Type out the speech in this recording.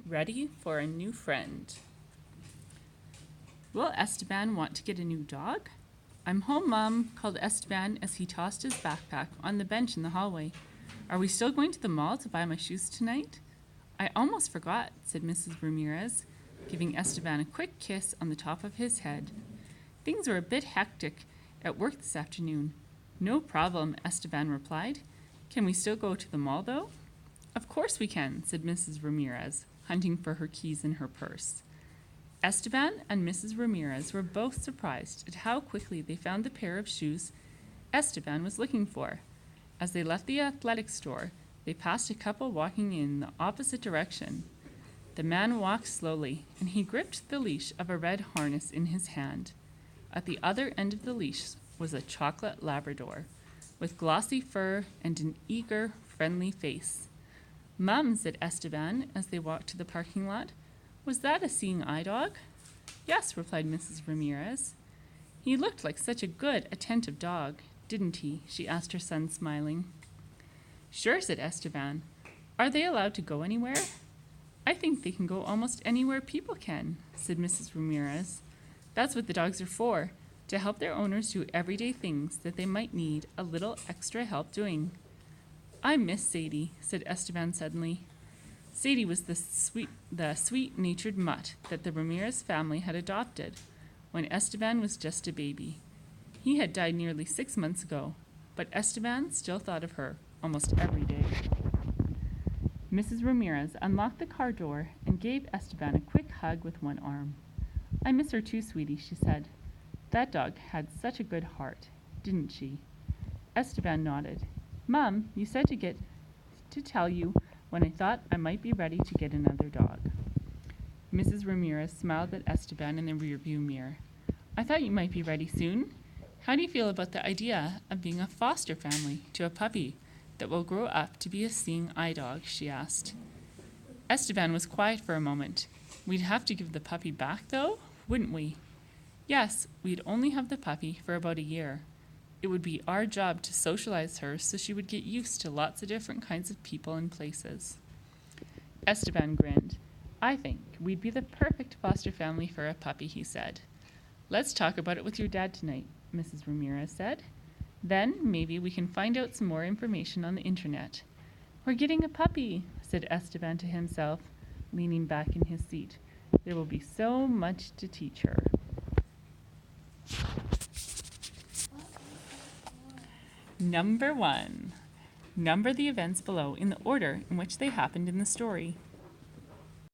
Ready for a new friend. Will Esteban want to get a new dog? I'm home, Mom, called Esteban as he tossed his backpack on the bench in the hallway. Are we still going to the mall to buy my shoes tonight? I almost forgot, said Mrs. Ramirez, giving Esteban a quick kiss on the top of his head. Things were a bit hectic at work this afternoon. No problem, Esteban replied. Can we still go to the mall, though? Of course we can, said Mrs. Ramirez, hunting for her keys in her purse. Esteban and Mrs. Ramirez were both surprised at how quickly they found the pair of shoes Esteban was looking for. As they left the athletic store, they passed a couple walking in the opposite direction. The man walked slowly, and he gripped the leash of a red harness in his hand. At the other end of the leash was a chocolate Labrador, with glossy fur and an eager, friendly face. Mum, said Esteban as they walked to the parking lot, was that a seeing eye dog? Yes, replied Mrs. Ramirez. He looked like such a good, attentive dog, didn't he? She asked her son, smiling. Sure, said Esteban. Are they allowed to go anywhere? I think they can go almost anywhere people can, said Mrs. Ramirez. That's what the dogs are for, to help their owners do everyday things that they might need a little extra help doing. I miss Sadie, said Esteban suddenly. Sadie was the sweet-natured mutt that the Ramirez family had adopted when Esteban was just a baby. He had died nearly 6 months ago, but Esteban still thought of her almost every day. Mrs. Ramirez unlocked the car door and gave Esteban a quick hug with one arm. I miss her too, sweetie, she said. That dog had such a good heart, didn't she? Esteban nodded. Mum, you said to tell you when I thought I might be ready to get another dog. Mrs. Ramirez smiled at Esteban in the rearview mirror. I thought you might be ready soon. How do you feel about the idea of being a foster family to a puppy that will grow up to be a seeing eye dog? She asked. Esteban was quiet for a moment. We'd have to give the puppy back, though, wouldn't we? Yes, we'd only have the puppy for about a year. It would be our job to socialize her so she would get used to lots of different kinds of people and places. Esteban grinned. I think we'd be the perfect foster family for a puppy, he said. Let's talk about it with your dad tonight, Mrs. Ramirez said. Then maybe we can find out some more information on the internet. We're getting a puppy, said Esteban to himself, leaning back in his seat. There will be so much to teach her. Number 1. Number the events below in the order in which they happened in the story.